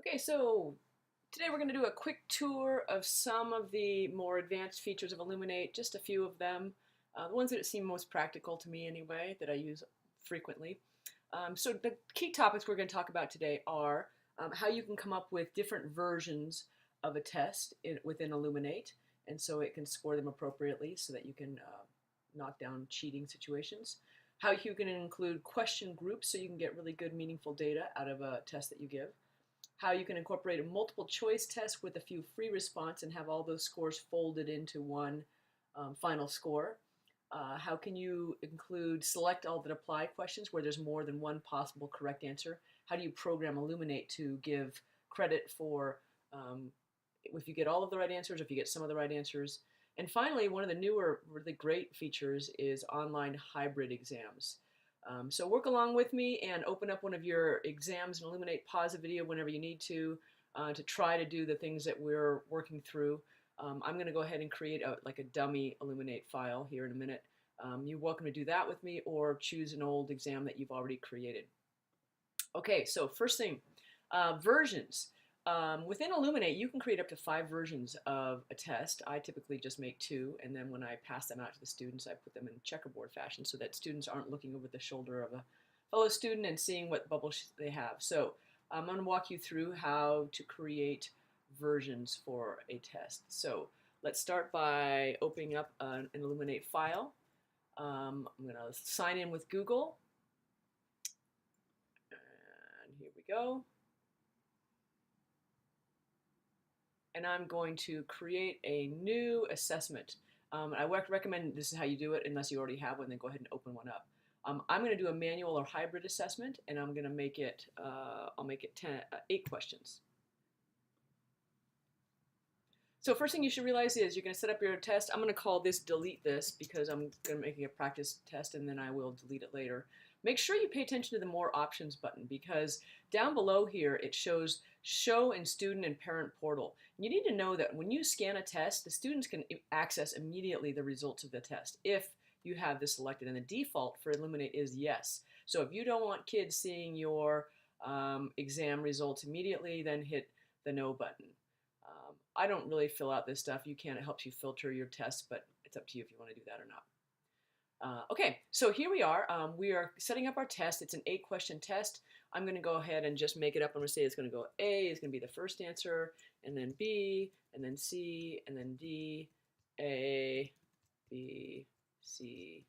Okay, so today we're going to do a quick tour of some of the more advanced features of Illuminate, just a few of them, the ones that seem most practical to me anyway, that I use frequently. So the key topics we're going to talk about today are how you can come up with different versions of a test within Illuminate, and so it can score them appropriately so that you can knock down cheating situations. How you can include question groups so you can get really good, meaningful data out of a test that you give. How you can incorporate a multiple choice test with a few free response and have all those scores folded into one final score. How can you include select all that apply questions where there's more than one possible correct answer? How do you program Illuminate to give credit for if you get all of the right answers, if you get some of the right answers? And finally, one of the newer really great features is online hybrid exams. So work along with me and open up one of your exams and Illuminate, pause the video whenever you need to try to do the things that we're working through. I'm going to go ahead and create like a dummy Illuminate file here in a minute. You're welcome to do that with me or choose an old exam that you've already created. Okay, so first thing, versions. Within Illuminate, you can create up to 5 versions of a test. I typically just make 2, and then when I pass them out to the students, I put them in checkerboard fashion so that students aren't looking over the shoulder of a fellow student and seeing what bubbles they have. So I'm going to walk you through how to create versions for a test. So let's start by opening up an Illuminate file. I'm going to sign in with Google, and here we go. And I'm going to create a new assessment. I recommend this is how you do it unless you already have one, then go ahead and open one up. I'm going to do a manual or hybrid assessment, and I'm going to make it, I'll make it 8 questions. So first thing you should realize is you're going to set up your test. I'm going to call this delete this because I'm going to make a practice test and then I will delete it later. Make sure you pay attention to the more options button because down below here it shows show in student and parent portal. You need to know that when you scan a test, the students can access immediately the results of the test if you have this selected, and the default for Illuminate is yes. So if you don't want kids seeing your exam results immediately, then hit the no button. I don't really fill out this stuff. You can, it helps you filter your tests, but it's up to you if you want to do that or not. Okay, so here we are. We are setting up our test. It's an 8-question test. I'm going to go ahead and just make it up. I'm going to say it's going to go A is going to be the first answer, and then B, and then C, and then D, A, B, C,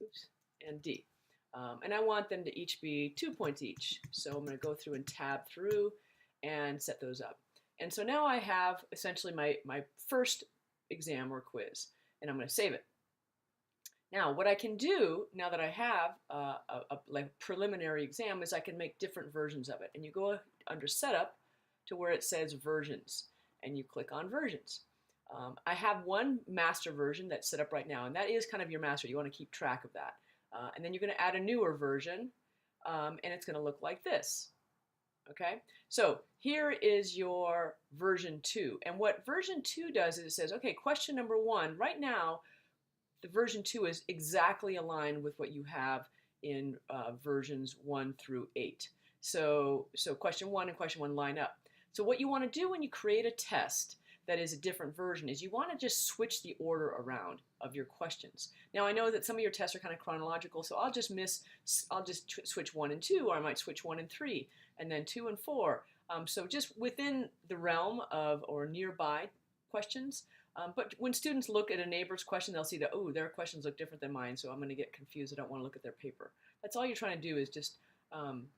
oops, and D. And I want them to each be 2 points each. So I'm going to go through and tab through and set those up. And so now I have essentially my first exam or quiz, and I'm going to save it. Now, what I can do, now that I have a like preliminary exam, is I can make different versions of it. And you go under Setup to where it says Versions, and you click on Versions. I have one master version that's set up right now, and that is kind of your master. You want to keep track of that. And then you're going to add a newer version, and it's going to look like this. Okay, so here is your version 2. And what version 2 does is it says, okay, question number 1, right now, the version 2 is exactly aligned with what you have in versions 1 through 8. So question 1 and question 1 line up. So what you want to do when you create a test that is a different version is you want to just switch the order around of your questions. Now I know that some of your tests are kind of chronological, so I'll just switch 1 and 2, or I might switch 1 and 3, and then 2 and 4. So just within the realm of or nearby questions. But when students look at a neighbor's question, they'll see that, oh, their questions look different than mine, so I'm going to get confused. I don't want to look at their paper. That's all you're trying to do is just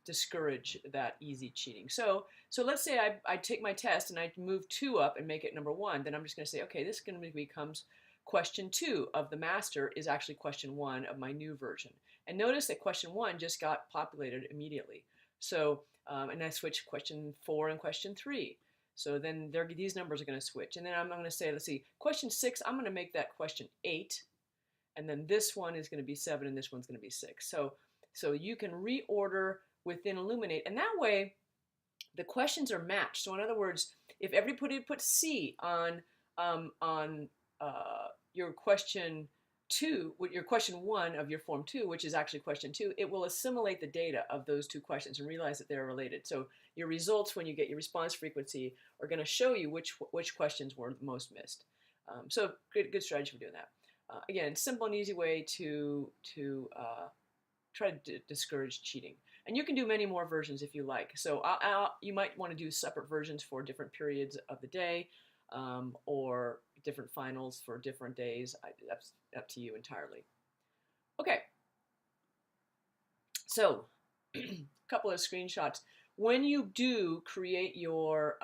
discourage that easy cheating. So let's say I take my test and I move 2 up and make it number 1. Then I'm just going to say, okay, this is going to becomes question 2 of the master is actually question 1 of my new version. And notice that question 1 just got populated immediately. So, and I switch question 4 and question 3. So then these numbers are going to switch. And then I'm going to say, let's see, question 6, I'm going to make that question 8. And then this one is going to be 7 and this one's going to be 6. So you can reorder within Illuminate. And that way, the questions are matched. So in other words, if everybody put C on your question 2, with your question 1 of your form 2, which is actually question 2, it will assimilate the data of those 2 questions and realize that they're related. So your results, when you get your response frequency, are going to show you which questions were most missed. So good strategy for doing that. Again, simple and easy way to try to discourage cheating. And you can do many more versions if you like. So you might want to do separate versions for different periods of the day, or different finals for different days. That's up to you entirely. Okay. So a couple of screenshots. When you do create your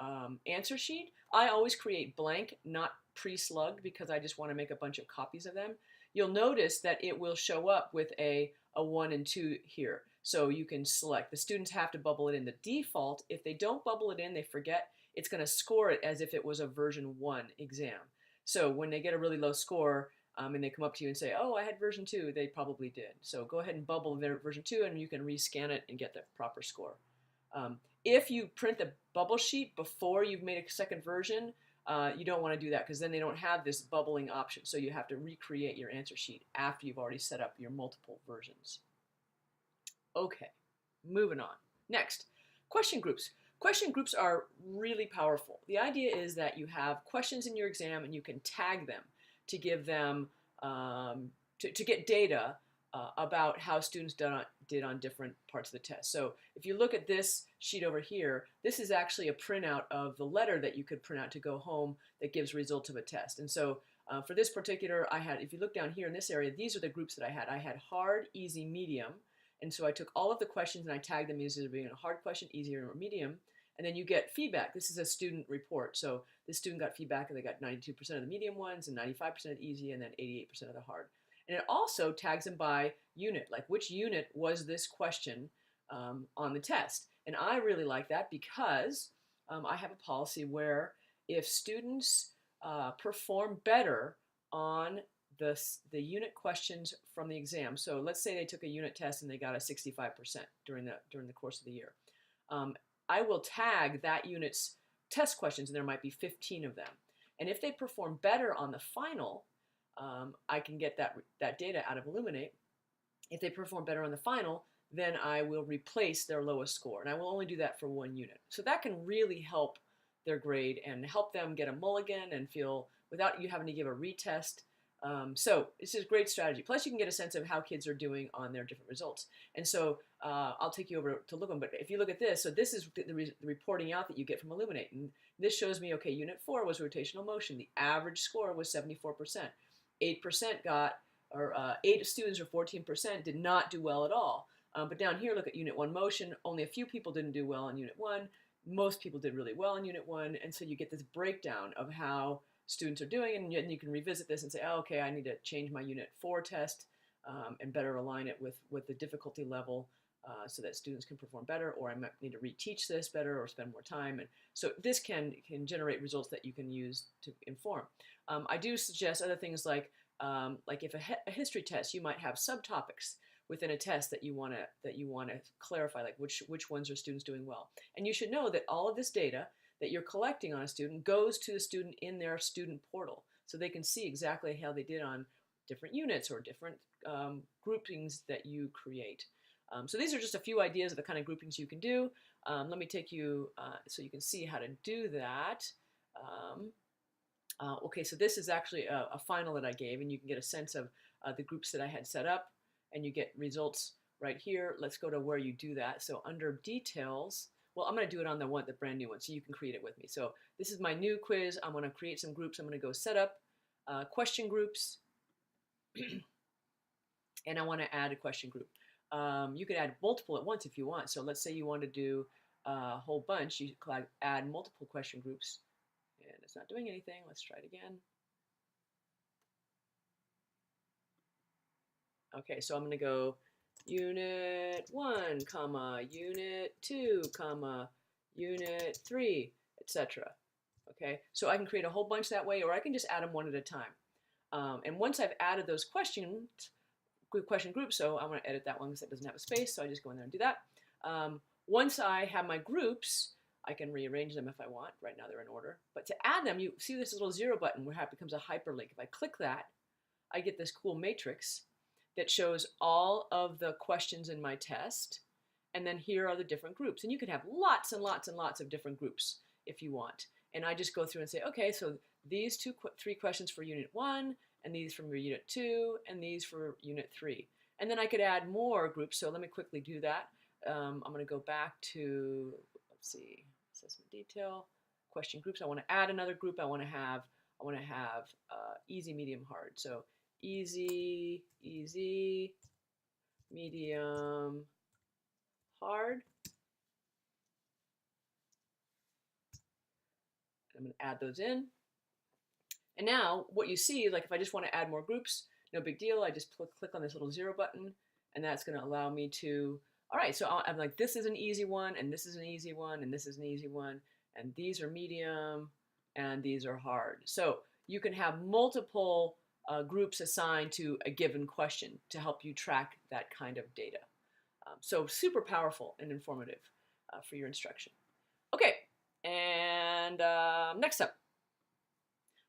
answer sheet, I always create blank, not pre-slugged, because I just want to make a bunch of copies of them. You'll notice that it will show up with a 1 and 2 here. So you can select. The students have to bubble it in. The default, if they don't bubble it in, they forget, it's going to score it as if it was a version 1 exam. So when they get a really low score, and they come up to you and say, oh, I had version 2, they probably did. So go ahead and bubble version 2, and you can rescan it and get the proper score. If you print the bubble sheet before you've made a second version, you don't want to do that, because then they don't have this bubbling option. So you have to recreate your answer sheet after you've already set up your multiple versions. Okay, moving on. Next, question groups. Question groups are really powerful. The idea is that you have questions in your exam and you can tag them to give them, to get data about how students did on different parts of the test. So if you look at this sheet over here, this is actually a printout of the letter that you could print out to go home that gives results of a test. And so for this particular, if you look down here in this area, these are the groups that I had. I had hard, easy, medium. And so I took all of the questions and I tagged them as either being a hard question, easier, or medium. And then you get feedback. This is a student report. So this student got feedback and they got 92% of the medium ones and 95% of the easy and then 88% of the hard. And it also tags them by unit, like which unit was this question on the test. And I really like that because I have a policy where if students perform better on the unit questions from the exam, so let's say they took a unit test and they got a 65% during the course of the year, I will tag that unit's test questions, and there might be 15 of them. And if they perform better on the final, I can get that data out of Illuminate. If they perform better on the final, then I will replace their lowest score. And I will only do that for 1 unit. So that can really help their grade and help them get a mulligan and feel, without you having to give a retest. So it's a great strategy. Plus you can get a sense of how kids are doing on their different results. And so I'll take you over to look at them. But if you look at this, so this is the reporting out that you get from Illuminate. And this shows me, okay, unit 4 was rotational motion. The average score was 74%. 8% got, or 8 students or 14% did not do well at all. But down here, look at unit 1 motion. Only a few people didn't do well in unit 1. Most people did really well in unit 1. And so you get this breakdown of how students are doing, and you can revisit this and say, oh, okay, I need to change my unit 4 test and better align it with the difficulty level so that students can perform better, or I might need to reteach this better or spend more time. And so this can generate results that you can use to inform. I do suggest other things like if a history test, you might have subtopics within a test that you want to clarify, like which ones are students doing well. And you should know that all of this data that you're collecting on a student goes to the student in their student portal, so they can see exactly how they did on different units or different groupings that you create. So these are just a few ideas of the kind of groupings you can do. Let me take you so you can see how to do that. Okay, so this is actually a final that I gave, and you can get a sense of the groups that I had set up, and you get results right here. Let's go to where you do that. So under details, well, I'm going to do it on the brand new one, so you can create it with me. So this is my new quiz. I'm going to create some groups. I'm going to go set up question groups, and I want to add a question group. You can add multiple at once if you want. So let's say you want to do a whole bunch. You can add multiple question groups, and it's not doing anything. Let's try it again. Okay, so I'm going to go Unit 1, comma, Unit 2, comma, Unit 3, etc. Okay, so I can create a whole bunch that way, or I can just add them one at a time. And once I've added those question groups, so I'm going to edit that one because it doesn't have a space, so I just go in there and do that. Once I have my groups, I can rearrange them if I want. Right now they're in order. But to add them, you see this little 0 button where it becomes a hyperlink. If I click that, I get this cool matrix that shows all of the questions in my test, and then here are the different groups. And you can have lots and lots and lots of different groups if you want. And I just go through and say, okay, so these three questions for Unit 1, and these from Unit 2, and these for Unit 3. And then I could add more groups, so let me quickly do that. I'm going to go back to, let's see, assessment detail, question groups. I want to add another group. I want to have easy, medium, hard. So easy, easy, medium, hard. I'm going to add those in. And now what you see, like if I just want to add more groups, no big deal. I just click on this little 0 button, and that's going to allow me to, all right, so I'm like, this is an easy one, and this is an easy one, and this is an easy one, and these are medium, and these are hard. So you can have multiple groups assigned to a given question to help you track that kind of data. So super powerful and informative for your instruction. Okay, and next up,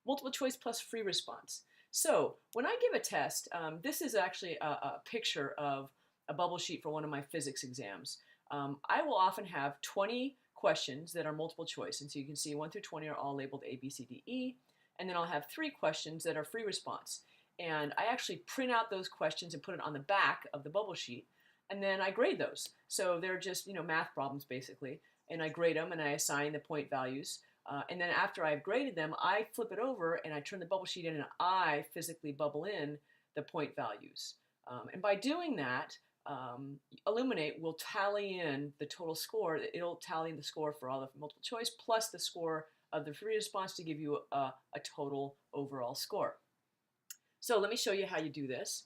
multiple choice plus free response. So when I give a test, this is actually a picture of a bubble sheet for one of my physics exams. I will often have 20 questions that are multiple choice, and so you can see 1 through 20 are all labeled A, B, C, D, E, and then I'll have 3 questions that are free response. And I actually print out those questions and put it on the back of the bubble sheet, and then I grade those. So they're just, math problems basically, and I grade them and I assign the point values. And then after I've graded them, I flip it over and I turn the bubble sheet in and I physically bubble in the point values. And by doing that, Illuminate will tally in the total score. It'll tally in the score for all the multiple choice plus the score of the free response to give you a total overall score. So let me show you how you do this.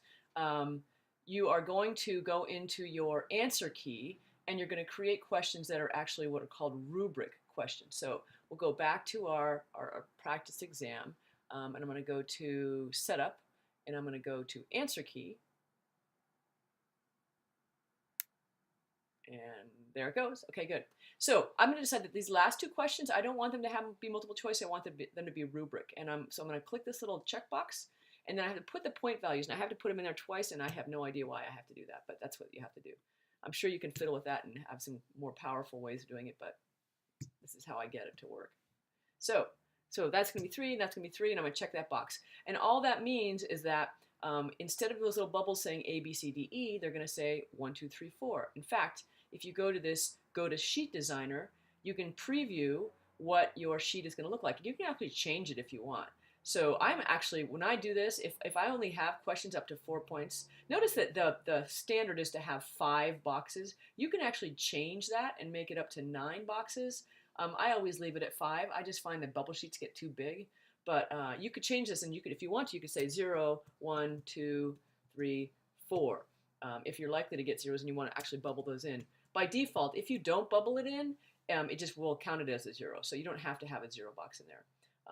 You are going to go into your answer key and you're going to create questions that are actually what are called rubric questions. So we'll go back to our practice exam, and I'm going to go to setup, and I'm going to go to answer key, and there it goes. Okay, good. So I'm going to decide that these last 2 questions, I don't want them to be multiple choice. I want them to be rubric, and so I'm going to click this little checkbox, and then I have to put the point values, and I have to put them in there twice, and I have no idea why I have to do that, but that's what you have to do. I'm sure you can fiddle with that and have some more powerful ways of doing it, but this is how I get it to work. So that's going to be 3, and that's going to be 3, and I'm going to check that box. And all that means is that instead of those little bubbles saying A, B, C, D, E, they're going to say 1, 2, 3, 4. In fact, if you go to Sheet Designer, you can preview what your sheet is going to look like. You can actually change it if you want. So I'm actually, when I do this, if I only have questions up to 4 points, notice that the standard is to have 5 boxes. You can actually change that and make it up to 9 boxes. I always leave it at 5. I just find that bubble sheets get too big. But you could change this, and you could, if you want to, you could say 0, 1, 2, 3, 4. If you're likely to get zeros and you want to actually bubble those in. By default, if you don't bubble it in, it just will count it as a 0. So you don't have to have a 0 box in there.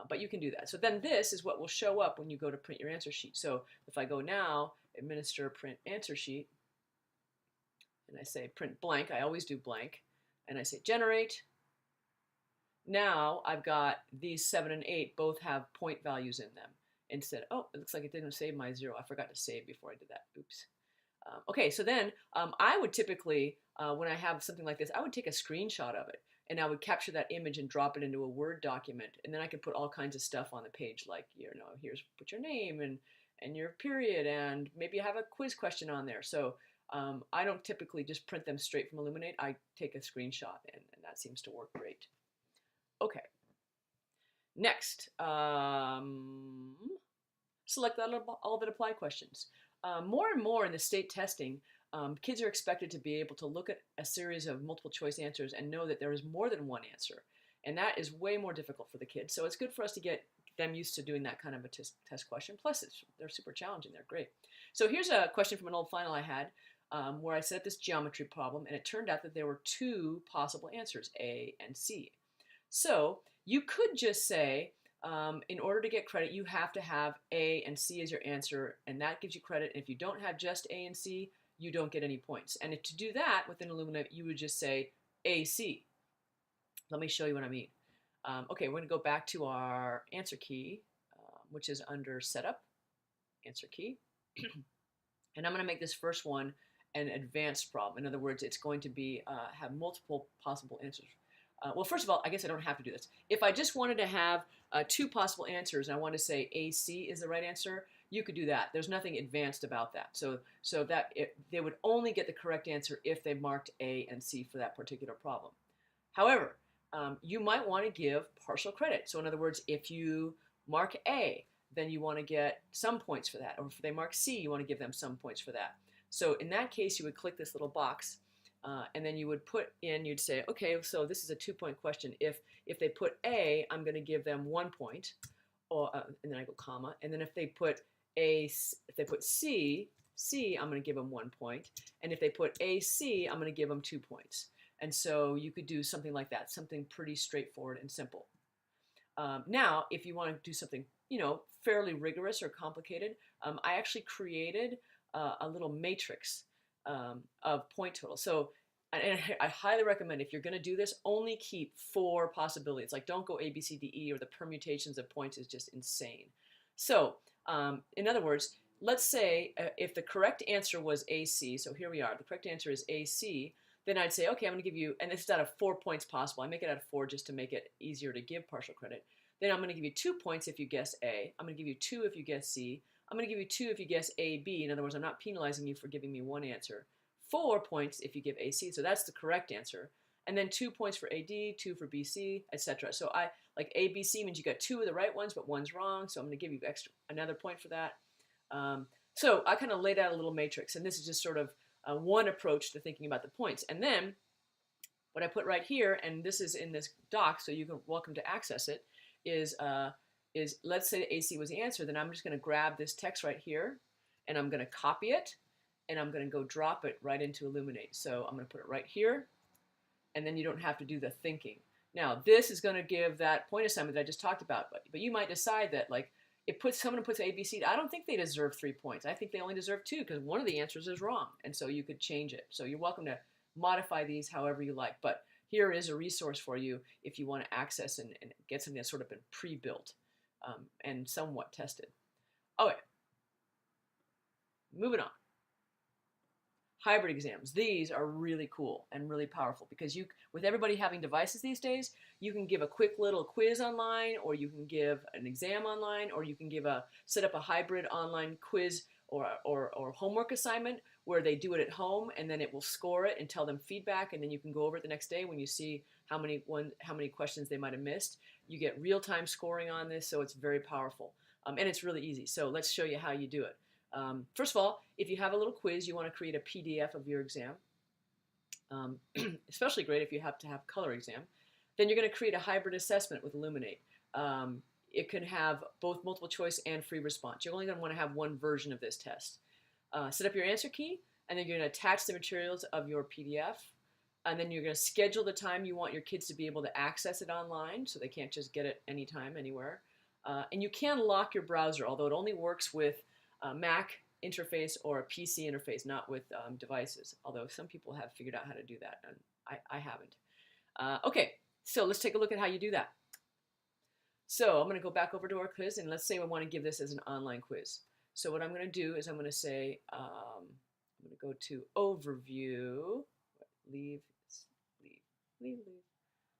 But you can do that. So then this is what will show up when you go to print your answer sheet. So if I go now, administer print answer sheet, and I say print blank, I always do blank, and I say generate. Now I've got these 7 and 8 both have point values in them. Instead, oh, it looks like it didn't save my 0. I forgot to save before I did that. Oops. Okay, so then I would typically, when I have something like this, I would take a screenshot of it. And I would capture that image and drop it into a Word document. And then I could put all kinds of stuff on the page, like, put your name and your period, and maybe have a quiz question on there. So I don't typically just print them straight from Illuminate. I take a screenshot, and that seems to work great. Okay. Next, select all that apply questions. More and more in the state testing, kids are expected to be able to look at a series of multiple choice answers and know that there is more than one answer. And that is way more difficult for the kids. So it's good for us to get them used to doing that kind of a test question. Plus, they're super challenging. They're great. So here's a question from an old final I had where I set this geometry problem, and it turned out that there were 2 possible answers, A and C. So you could just say, in order to get credit, you have to have A and C as your answer, and that gives you credit. And if you don't have just A and C, you don't get any points. And to do that within Illuminate, you would just say AC. Let me show you what I mean. Okay, we're going to go back to our answer key, which is under Setup. answer key. And I'm going to make this first one an advanced problem. In other words, it's going to be have multiple possible answers. Well, first of all, I guess I don't have to do this. If I just wanted to have 2 possible answers and I want to say AC is the right answer, you could do that. There's nothing advanced about that. So that they would only get the correct answer if they marked A and C for that particular problem. However, you might want to give partial credit. So in other words, if you mark A, then you want to get some points for that. Or if they mark C, you want to give them some points for that. So in that case, you would click this little box, and then you would put in, you'd say, okay, so this is a 2-point question. If they put A, I'm going to give them 1 point, or and then I go comma. And then if they put C, I'm going to give them 1 point. And if they put AC, I'm going to give them 2 points. And so you could do something like that, something pretty straightforward and simple. Now, if you want to do something, fairly rigorous or complicated, I actually created a little matrix of point totals. So, and I highly recommend, if you're going to do this, only keep 4 possibilities. Like, don't go A, B, C, D, E, or the permutations of points is just insane. So, in other words, let's say if the correct answer was AC, so here we are, the correct answer is AC, then I'd say, okay, I'm going to give you, and this is out of 4 points possible. I make it out of 4 just to make it easier to give partial credit. Then I'm going to give you 2 points if you guess A. I'm going to give you 2 if you guess C. I'm going to give you 2 if you guess A, B. In other words, I'm not penalizing you for giving me 1 answer. 4 points if you give AC. So that's the correct answer. And then 2 points for AD, 2 for BC, etc. So I like ABC means you got 2 of the right ones, but 1's wrong. So I'm going to give you another point for that. So I kind of laid out a little matrix, and this is just sort of one approach to thinking about the points. And then what I put right here, and this is in this doc, so you're welcome to access it, is let's say AC was the answer. Then I'm just going to grab this text right here, and I'm going to copy it, and I'm going to go drop it right into Illuminate. So I'm going to put it right here, and then you don't have to do the thinking. Now, this is going to give that point assignment that I just talked about, but you might decide that, like, someone puts ABC, I don't think they deserve 3 points. I think they only deserve 2 because one of the answers is wrong. And so you could change it. So you're welcome to modify these however you like. But here is a resource for you if you want to access and get something that's sort of been pre-built and somewhat tested. Okay, moving on. Hybrid exams. These are really cool and really powerful because with everybody having devices these days, you can give a quick little quiz online, or you can give an exam online, or you can set up a hybrid online quiz or homework assignment where they do it at home, and then it will score it and tell them feedback, and then you can go over it the next day when you see how many questions they might have missed. You get real-time scoring on this, so it's very powerful, and it's really easy. So let's show you how you do it. First of all, if you have a little quiz, you want to create a PDF of your exam, especially great if you have to have color exam. Then you're going to create a hybrid assessment with Illuminate. It can have both multiple choice and free response. You're only going to want to have one version of this test. Set up your answer key, and then you're going to attach the materials of your PDF, and then you're going to schedule the time you want your kids to be able to access it online, so they can't just get it anytime, anywhere. And you can lock your browser, although it only works with Mac interface or a PC interface, not with devices, although some people have figured out how to do that, and I haven't. Okay, so let's take a look at how you do that. So I'm going to go back over to our quiz, and let's say we want to give this as an online quiz. So what I'm going to do is I'm going to say, I'm going to go to Overview, leave. I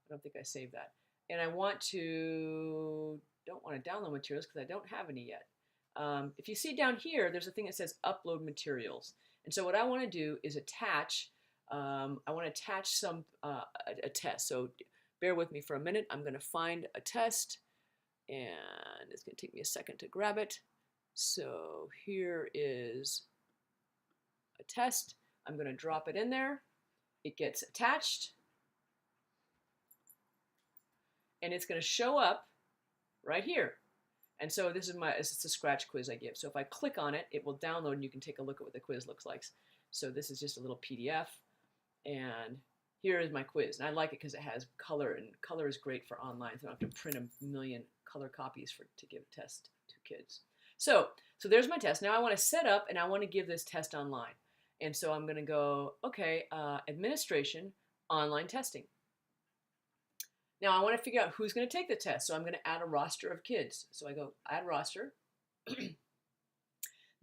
don't think I saved that. And I don't want to download materials because I don't have any yet. If you see down here, there's a thing that says Upload Materials. And so what I want to do is attach, a test. So bear with me for a minute. I'm going to find a test, and it's going to take me a second to grab it. So here is a test. I'm going to drop it in there. It gets attached, and it's going to show up right here. And so this is a scratch quiz I give. So if I click on it, it will download, and you can take a look at what the quiz looks like. So this is just a little PDF, and here is my quiz. And I like it because it has color, and color is great for online. So I don't have to print a million color copies to give a test to kids. So there's my test. Now I want to set up, and I want to give this test online. And so I'm going to go, okay, administration, online testing. Now I want to figure out who's going to take the test. So I'm going to add a roster of kids. So I go add roster.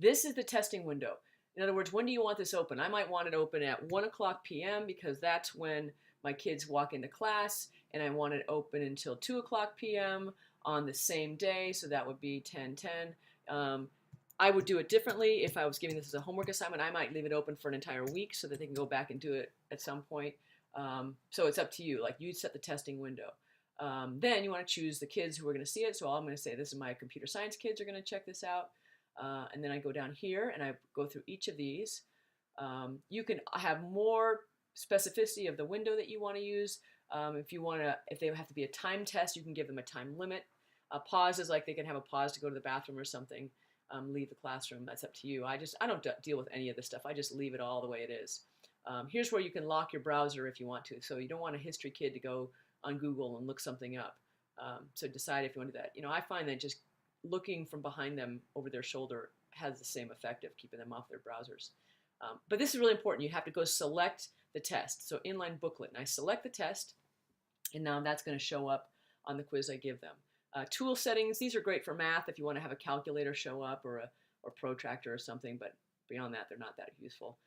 This is the testing window. In other words, when do you want this open? I might want it open at 1 o'clock p.m. because that's when my kids walk into class, and I want it open until 2 o'clock p.m. on the same day, so that would be 10:10. I would do it differently if I was giving this as a homework assignment. I might leave it open for an entire week so that they can go back and do it at some point. So it's up to you. Like, you set the testing window. Then you want to choose the kids who are going to see it. So I'm going to say this is my computer science kids are going to check this out. And then I go down here and I go through each of these. You can have more specificity of the window that you want to use. If they have to be a time test, you can give them a time limit. Pauses, like they can have a pause to go to the bathroom or something. Leave the classroom. That's up to you. I don't deal with any of this stuff. I just leave it all the way it is. Here's where you can lock your browser if you want to. So you don't want a history kid to go on Google and look something up. So decide if you want to do that. I find that just looking from behind them over their shoulder has the same effect of keeping them off their browsers. But this is really important. You have to go select the test. So inline booklet. And I select the test, and now that's going to show up on the quiz I give them. Tool settings, these are great for math if you want to have a calculator show up or protractor or something, but beyond that, they're not that useful.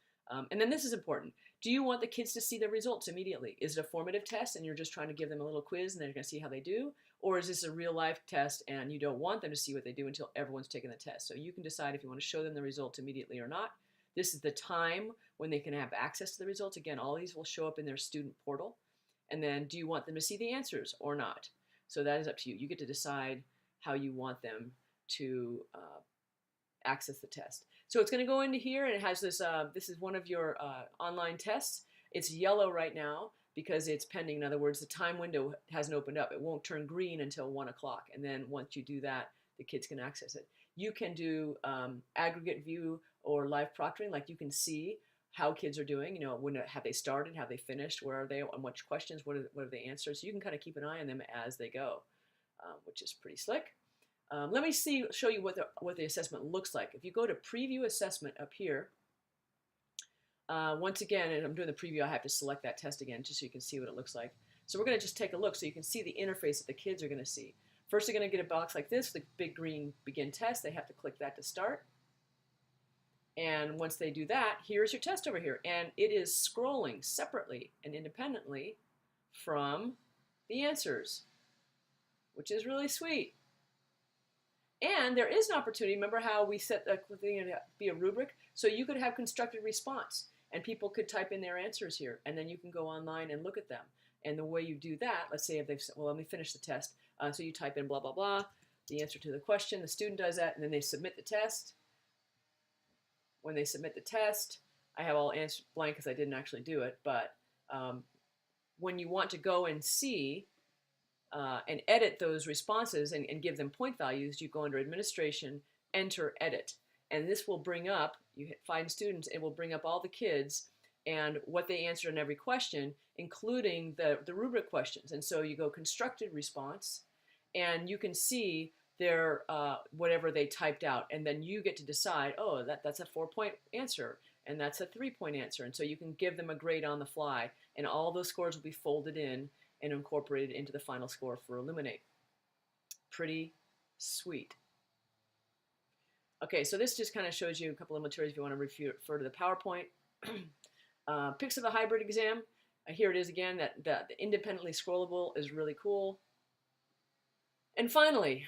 And then this is important. Do you want the kids to see the results immediately? Is it a formative test and you're just trying to give them a little quiz and they're going to see how they do? Or is this a real life test and you don't want them to see what they do until everyone's taken the test? So you can decide if you want to show them the results immediately or not. This is the time when they can have access to the results. Again, all these will show up in their student portal. And then do you want them to see the answers or not? So that is up to you. You get to decide how you want them to access the test. So it's going to go into here, and it has this. This is one of your online tests. It's yellow right now because it's pending. In other words, the time window hasn't opened up. It won't turn green until 1 o'clock. And then once you do that, the kids can access it. You can do aggregate view or live proctoring. Like, you can see how kids are doing, have they started, have they finished, where are they, on which questions, what have they answered. So you can kind of keep an eye on them as they go, which is pretty slick. Let me show you what the assessment looks like. If you go to preview assessment up here, once again, and I'm doing the preview, I have to select that test again just so you can see what it looks like. So we're going to just take a look so you can see the interface that the kids are going to see. First, they're going to get a box like this, the big green begin test. They have to click that to start. And once they do that, here's your test over here. And it is scrolling separately and independently from the answers, which is really sweet. And there is an opportunity. Remember how we set the thing to be a rubric? So you could have constructed response, and people could type in their answers here. And then you can go online and look at them. And the way you do that, let's say if they've said, well, let me finish the test. So you type in blah, blah, blah, the answer to the question. The student does that, and then they submit the test. When they submit the test, I have all answers blank because I didn't actually do it, but when you want to go and see and edit those responses and give them point values, you go under Administration, Enter, Edit. And this will bring up, you hit Find Students, it will bring up all the kids and what they answered in every question, including the rubric questions. And so you go Constructed Response, and you can see their whatever they typed out, and then you get to decide, oh, that's a 4-point answer, and that's a 3-point answer, and so you can give them a grade on the fly, and all those scores will be folded in and incorporated into the final score for Illuminate. Pretty sweet. Okay, so this just kind of shows you a couple of materials if you want to refer to the PowerPoint. Pics of the hybrid exam. Here it is again. That the independently scrollable is really cool. And finally,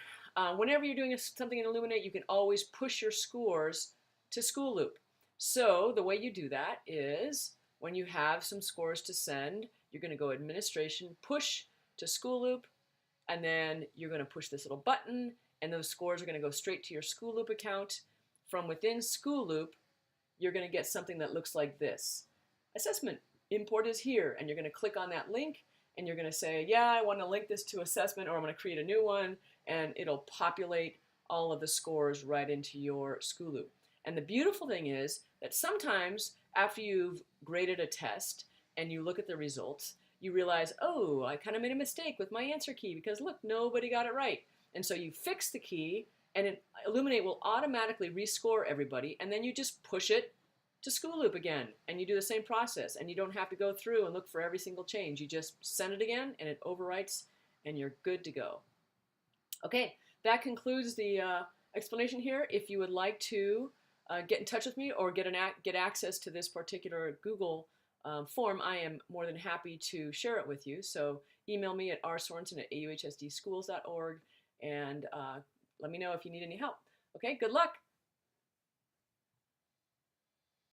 whenever you're doing something in Illuminate, you can always push your scores to School Loop. So the way you do that is when you have some scores to send, you're going to go Administration, Push to School Loop, and then you're going to push this little button, and those scores are going to go straight to your School Loop account. From within School Loop, you're going to get something that looks like this. Assessment import is here, and you're going to click on that link, and you're going to say, yeah, I want to link this to assessment, or I'm going to create a new one, and it'll populate all of the scores right into your School Loop. And the beautiful thing is that sometimes after you've graded a test and you look at the results, you realize, oh, I kind of made a mistake with my answer key because look, nobody got it right. And so you fix the key, and Illuminate will automatically rescore everybody, and then you just push it to School Loop again, and you do the same process, and you don't have to go through and look for every single change. You just send it again, and it overwrites, and you're good to go. Okay, that concludes the explanation here. If you would like to get in touch with me or get access to this particular Google form, I am more than happy to share it with you. So email me at rsorensen@auhsdschools.org and let me know if you need any help. Okay, good luck.